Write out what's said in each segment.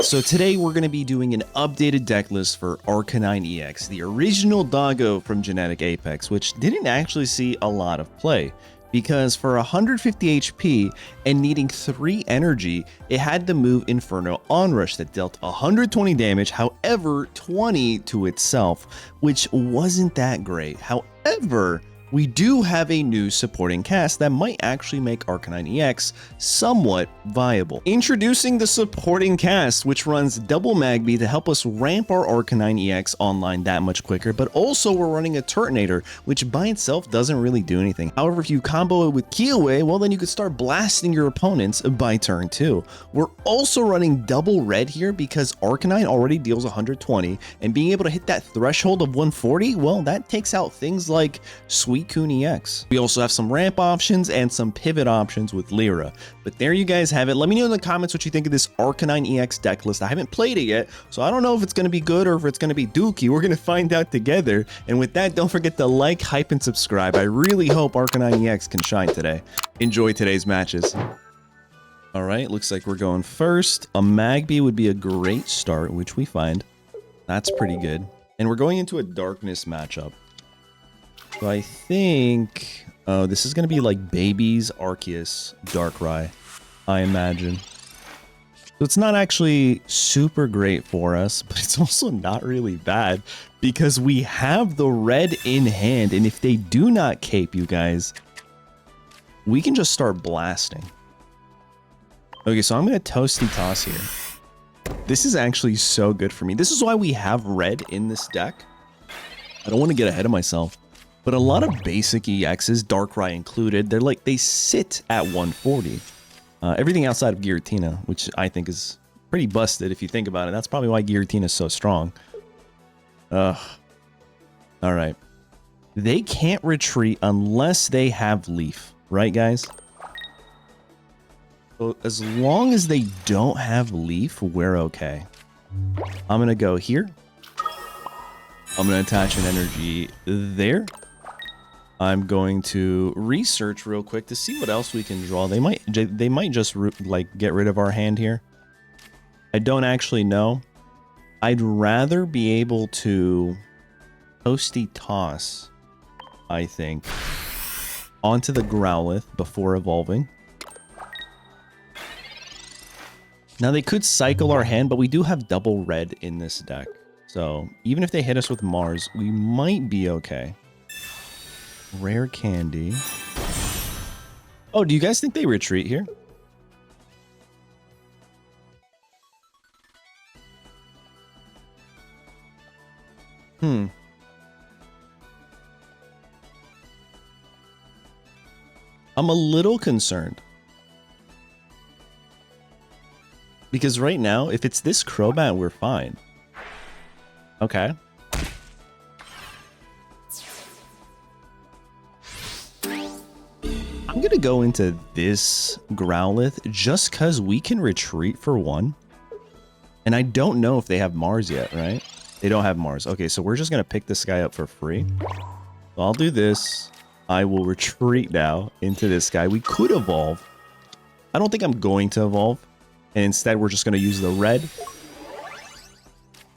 Alright, so today we're going to be doing an updated deck list for Arcanine EX, the original doggo from Genetic Apex, which didn't actually see a lot of play, because for 150 HP and needing 3 energy, it had to move Inferno Onrush that dealt 120 damage, however 20 to itself, which wasn't that great. However, we do have a new supporting cast that might actually make Arcanine EX somewhat viable. Introducing the supporting cast, which runs double Magby to help us ramp our Arcanine EX online that much quicker, but also we're running a Turtonator, which by itself doesn't really do anything. However, if you combo it with Kiawe, well then you could start blasting your opponents by turn 2. We're also running double red here because Arcanine already deals 120, and being able to hit that threshold of 140, well, that takes out things like Suicune EX. We also have some ramp options and some pivot options with Lyra. But there you guys have it. Let me know in the comments what you think of this Arcanine EX deck list. I haven't played it yet, so I don't know if it's going to be good or if it's going to be dookie. We're going to find out together. And with that, don't forget to like, hype, and subscribe. I really hope Arcanine EX can shine today. Enjoy today's matches. All right, looks like we're going first. A Magby would be a great start, which we find. That's pretty good. And we're going into a Darkness matchup. So I think, oh, this is going to be like Baby's Arceus Darkrai, I imagine. So it's not actually super great for us, but it's also not really bad because we have the red in hand. And if they do not cape, you guys, we can just start blasting. Okay, so I'm going to Toasty Toss here. This is actually so good for me. This is why we have red in this deck. I don't want to get ahead of myself. But a lot of basic EXs, Darkrai included, they sit at 140. Everything outside of Giratina, which I think is pretty busted if you think about it. That's probably why Giratina is so strong. All right. They can't retreat unless they have Leaf, right, guys? So as long as they don't have Leaf, we're okay. I'm going to go here. I'm going to attach an energy there. I'm going to research real quick to see what else we can draw. They might just like get rid of our hand here. I don't actually know. I'd rather be able to Toasty Toss, I think, onto the Growlithe before evolving. Now they could cycle our hand, but we do have double red in this deck. So even if they hit us with Mars, we might be okay. Rare candy. Oh, do you guys think they retreat here? I'm a little concerned. Because right now, if it's this Crobat, we're fine. Okay. I'm going to go into this Growlithe just because we can retreat for 1. And I don't know if they have Mars yet, right? They don't have Mars. Okay, so we're just going to pick this guy up for free. So I'll do this. I will retreat now into this guy. We could evolve. I don't think I'm going to evolve. And instead, we're just going to use the red.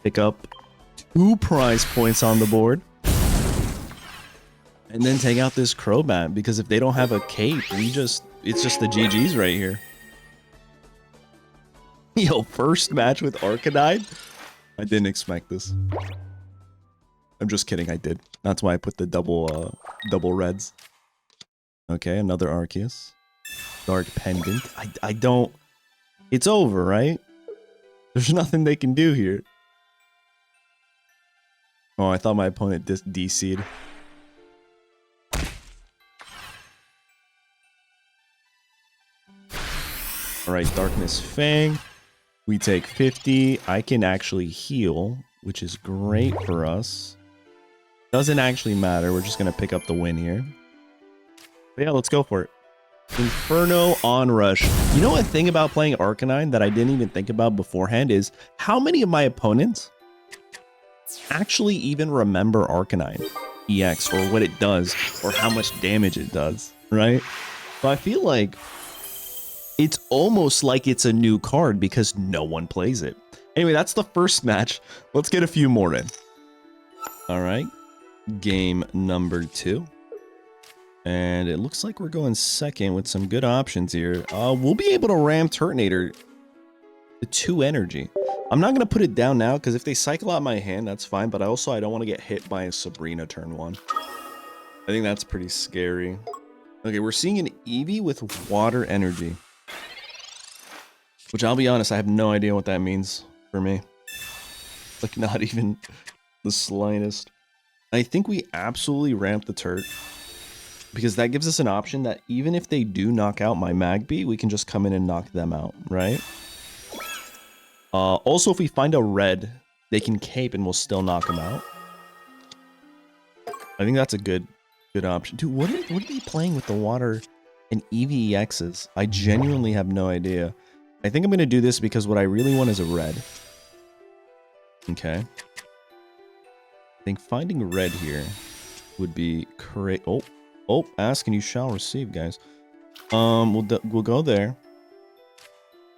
Pick up 2 prize points on the board. And then take out this Crobat, because if they don't have a cape, it's just the GG's right here. Yo, first match with Arcanine? I didn't expect this. I'm just kidding, I did. That's why I put the double reds. Okay, another Arceus. Dark Pendant. I don't... It's over, right? There's nothing they can do here. Oh, I thought my opponent DC'd. Alright, Darkness Fang. We take 50. I can actually heal, which is great for us. Doesn't actually matter. We're just going to pick up the win here. But yeah, let's go for it. Inferno Onrush. You know, a thing about playing Arcanine that I didn't even think about beforehand is how many of my opponents actually even remember Arcanine EX or what it does or how much damage it does, right? So I feel like It's almost like it's a new card because no one plays it. Anyway, that's the first match. Let's get a few more in. All right. Game number 2. And it looks like we're going second with some good options here. We'll be able to ram Turtonator to 2 energy. I'm not going to put it down now because if they cycle out my hand, that's fine. But I don't want to get hit by a Sabrina turn 1. I think that's pretty scary. Okay, we're seeing an Eevee with water energy. Which I'll be honest, I have no idea what that means for me. Like, not even the slightest. I think we absolutely ramp the Turt. Because that gives us an option that even if they do knock out my Magby, we can just come in and knock them out, right? Also, if we find a red, they can cape and we'll still knock them out. I think that's a good option. Dude, what are they playing with the water and Eevee EXs? I genuinely have no idea. I think I'm going to do this because what I really want is a red. Okay. I think finding red here would be correct. Oh, ask and you shall receive, guys. We'll go there.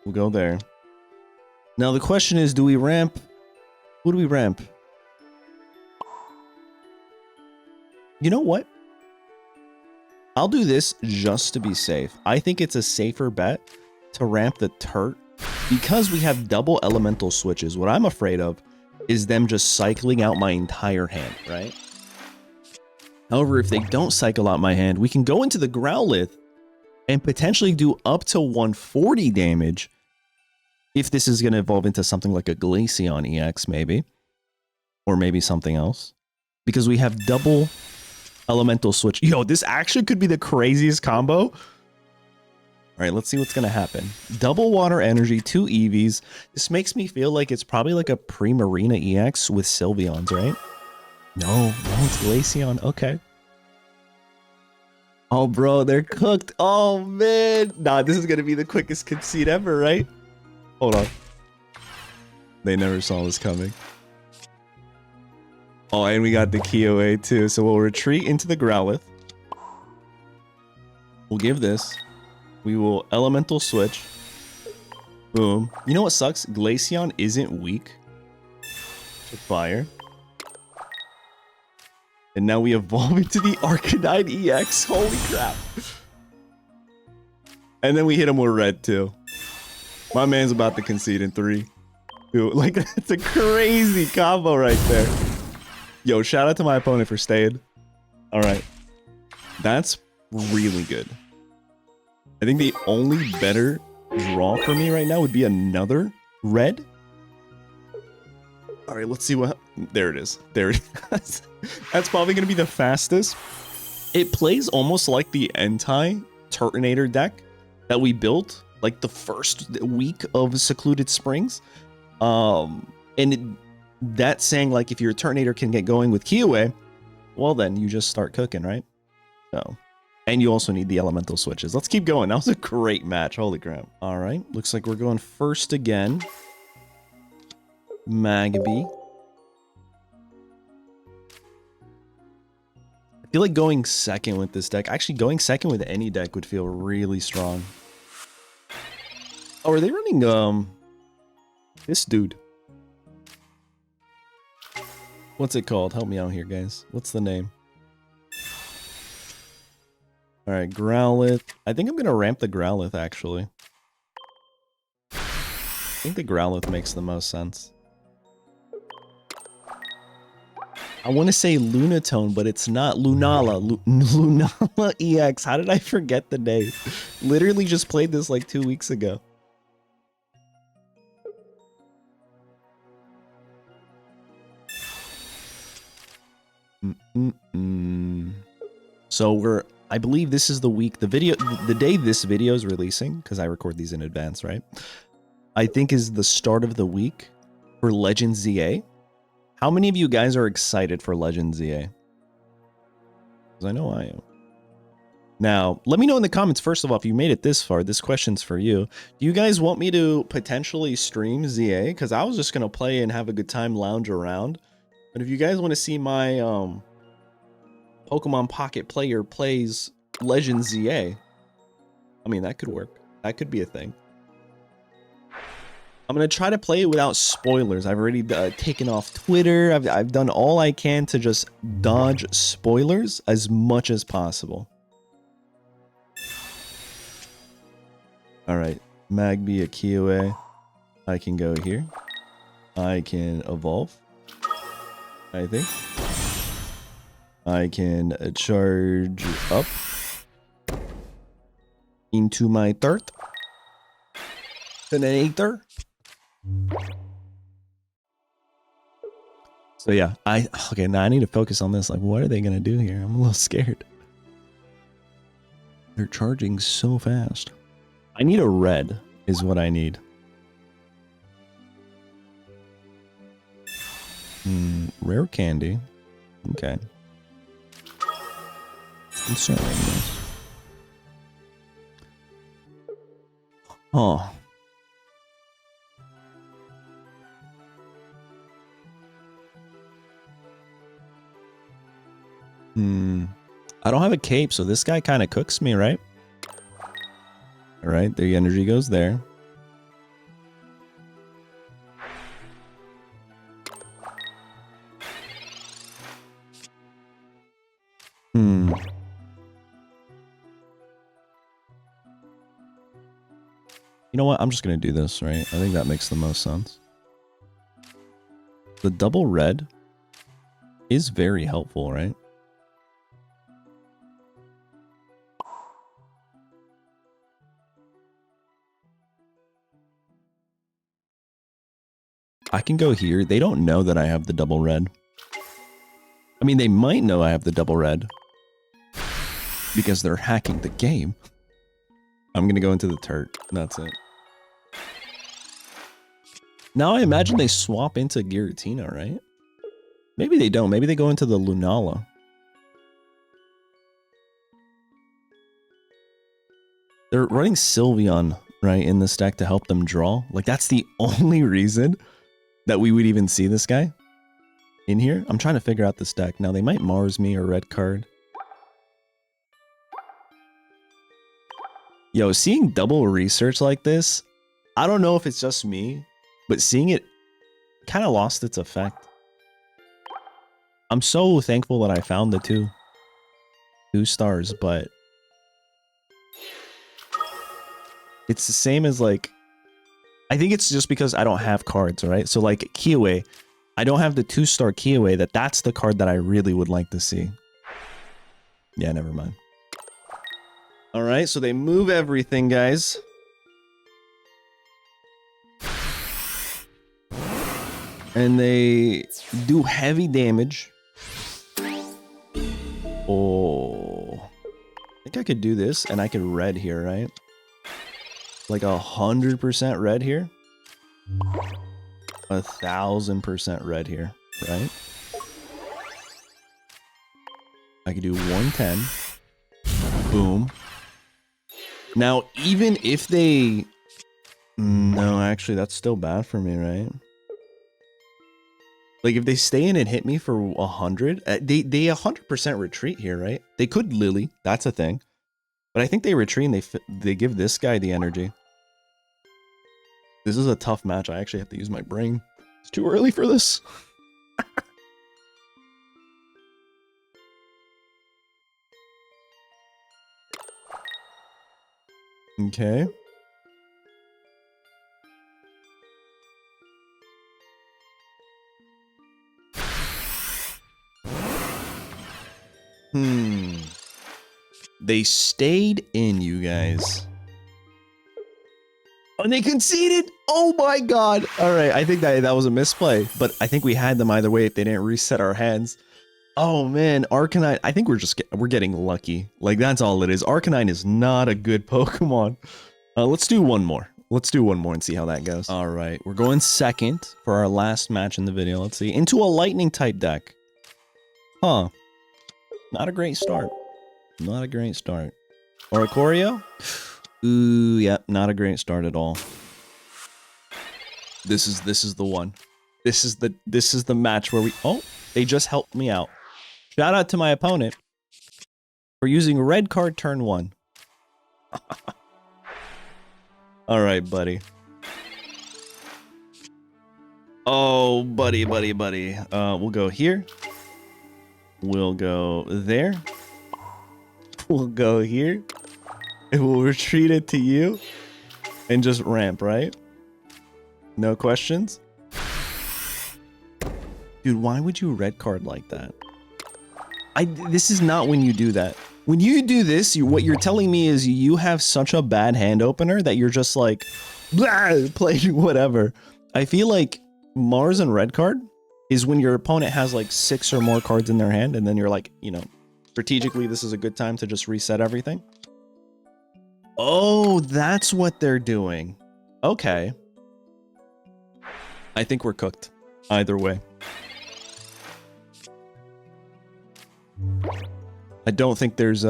We'll go there. Now the question is, do we ramp? Who do we ramp? You know what? I'll do this just to be safe. I think it's a safer bet to ramp the Turt because we have double elemental switches. What I'm afraid of is them just cycling out my entire hand, right? However, if they don't cycle out my hand, we can go into the Growlithe and potentially do up to 140 damage if this is going to evolve into something like a Glaceon EX, maybe. Or maybe something else. Because we have double elemental switch. Yo, this actually could be the craziest combo. All right, let's see what's going to happen. Double water energy, 2 Eevees. This makes me feel like it's probably like a pre-Marina EX with Sylveons, right? No, it's Glaceon. Okay. Oh, bro, they're cooked. Oh, man. Nah, this is going to be the quickest concede ever, right? Hold on. They never saw this coming. Oh, and we got the Kiawe, too. So we'll retreat into the Growlithe. We'll give this. We will elemental switch. Boom. You know what sucks? Glaceon isn't weak to fire. And now we evolve into the Arcanine EX. Holy crap. And then we hit him with red, too. My man's about to concede in 3. Dude, like, that's a crazy combo right there. Yo, shout out to my opponent for staying. All right. That's really good. I think the only better draw for me right now would be another red. All right, let's see what... There it is. There it is. That's probably going to be the fastest. It plays almost like the anti-Turtonator deck that we built like the first week of Secluded Springs. That's saying like if your Turtonator can get going with Kiawe, well then you just start cooking, right? So, and you also need the elemental switches. Let's keep going. That was a great match. Holy crap. All right, looks like we're going first again. Magby. I feel like going second with this deck. Actually, going second with any deck would feel really strong. Oh, are they running this dude? What's it called? Help me out here, guys. What's the name? All right, Growlithe. I think I'm gonna ramp the Growlithe actually. I think the Growlithe makes the most sense. I want to say Lunatone, but it's not. Lunala. Lunala EX. How did I forget the name? Literally just played this like 2 weeks ago. So I believe this is the week, the day this video is releasing, because I record these in advance, right? I think is the start of the week for Legend ZA. How many of you guys are excited for Legend ZA? Because I know I am. Now, let me know in the comments, first of all, if you made it this far. This question's for you. Do you guys want me to potentially stream ZA? Because I was just going to play and have a good time, lounge around. But if you guys want to see my Pokemon Pocket player plays Legend ZA, I mean, that could work. That could be a thing. I'm going to try to play it without spoilers. I've already taken off Twitter. I've done all I can to just dodge spoilers as much as possible. All right. Magby, a Kiawe. I can go here. I can evolve. I think. I can charge up into my Turtonator. So yeah, okay, now I need to focus on this. Like, what are they gonna do here? I'm a little scared. They're charging so fast. I need a red, is what I need. Rare candy. Okay. Concerning this. Oh. I don't have a cape, so this guy kind of cooks me, right? All right, the energy goes there. You know what? I'm just going to do this, right? I think that makes the most sense. The double red is very helpful, right? I can go here. They don't know that I have the double red. I mean, they might know I have the double red because they're hacking the game. I'm going to go into the Turt. That's it. Now I imagine they swap into Giratina, right? Maybe they don't. Maybe they go into the Lunala. They're running Sylveon, right, in this deck to help them draw. Like, that's the only reason that we would even see this guy in here. I'm trying to figure out this deck. Now, they might Mars me or red card. Yo, seeing double research like this, I don't know if it's just me, but seeing it kind of lost its effect. I'm so thankful that I found the two stars, but it's the same as, like, I think it's just because I don't have cards, right? So like Kiawe, I don't have the 2-star Kiawe. That's the card that I really would like to see. Yeah, never mind. All right, so they move everything, guys. And they do heavy damage. Oh. I think I could do this, and I could red here, right? Like 100% red here. 1000% red here, right? I could do 110. Boom. Now, even if they... No, actually, that's still bad for me, right? Like, if they stay in and hit me for 100, they 100% retreat here, right? They could Lily. That's a thing. But I think they retreat and they give this guy the energy. This is a tough match. I actually have to use my brain. It's too early for this. Okay. They stayed in, you guys. And they conceded. Oh my god. All right, I think that was a misplay, but I think we had them either way if they didn't reset our hands. Oh man, Arcanine. I think we're getting lucky. Like, that's all it is. Arcanine is not a good Pokemon. Let's do one more. Let's do one more and see how that goes. All right, we're going second for our last match in the video. Let's see. Into a lightning type deck. Huh. Not a great start. Not a great start. Oricorio? Ooh, yeah, not a great start at all. This is the one. This is the match where they just helped me out. Shout out to my opponent for using red card turn 1. All right, buddy. Oh, buddy. We'll go here. We'll go there. We'll go here. And we'll retreat it to you. And just ramp, right? No questions? Dude, why would you red card like that? This is not when you do that. When you do this, what you're telling me is you have such a bad hand opener that you're just like, blah, playing whatever. I feel like Mars and red card is when your opponent has like 6 or more cards in their hand, and then you're like, you know, strategically, this is a good time to just reset everything. Oh, that's what they're doing. Okay. I think we're cooked. Either way. I don't think there's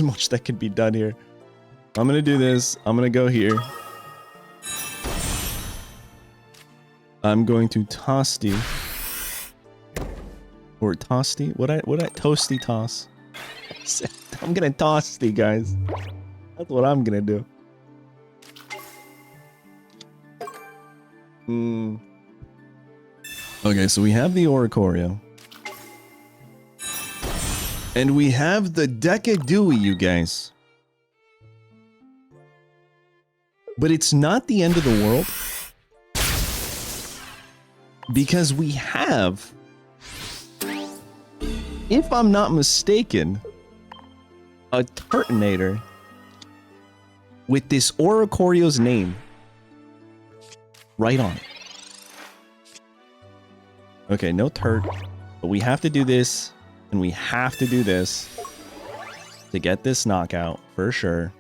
much that can be done here. I'm gonna do this. I'm gonna go here. I'm going to Toasty. Or Toasty? What I Toasty toss? I'm gonna Toasty, guys. That's what I'm gonna do. Okay, so we have the Oricorio. And we have the Decadewey, you guys. But it's not the end of the world. Because we have, if I'm not mistaken, a Turtonator with this Oricorio's name right on it. Okay, no Turt, but we have to do this, and we have to do this to get this knockout for sure.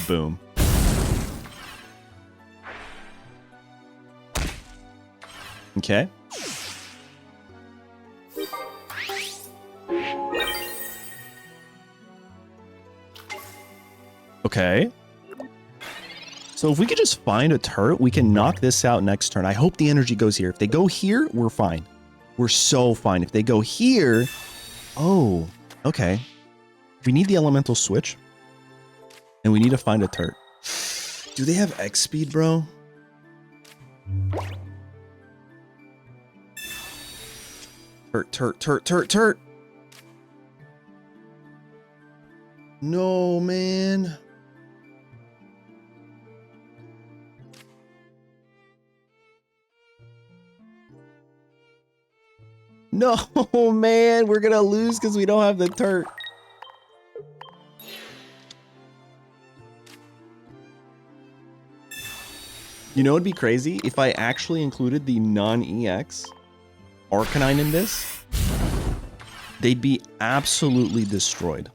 Boom. Okay. Okay. So if we could just find a turret, we can knock this out next turn. I hope the energy goes here. If they go here, we're fine. We're so fine. If they go here... Oh, okay. We need the elemental switch. And we need to find a turret. Do they have X speed, bro? Turt. No, man. No, man. We're gonna lose because we don't have the Turt. You know, it'd be crazy if I actually included the non-EX Arcanine in this. They'd be absolutely destroyed.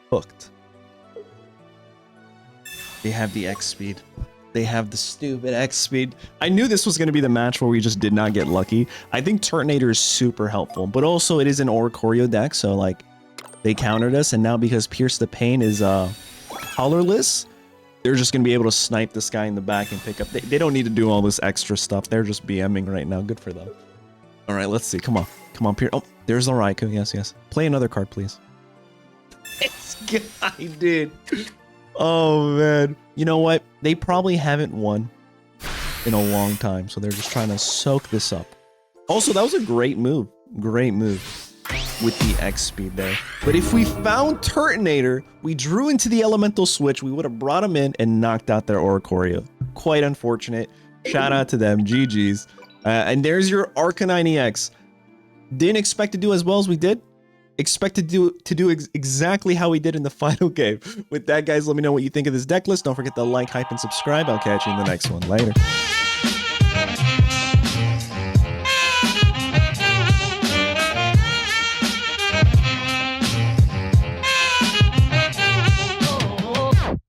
Hooked. They have the X speed. They have the stupid X speed. I knew this was going to be the match where we just did not get lucky. I think Turtonator is super helpful, but also it is an Oricorio deck, so like they countered us, and now because Pierce the Pain is colorless, they're just going to be able to snipe this guy in the back and pick up. They don't need to do all this extra stuff. They're just BMing right now. Good for them. All right, let's see. Come on. Come on, Pierce. Oh, there's the Raikou. Yes. Play another card, please. This guy, dude. Oh, man. You know what? They probably haven't won in a long time, so they're just trying to soak this up. Also, that was a great move. Great move with the X speed there. But if we found Turtonator, we drew into the elemental switch, we would have brought him in and knocked out their Oricorio. Quite unfortunate. Shout out to them. GG's. And there's your Arcanine EX. Didn't expect to do as well as we did. Expected to do exactly how we did in the final game. With that, guys, let me know what you think of this deck list. Don't forget to like, hype, and subscribe. I'll catch you in the next one. Later.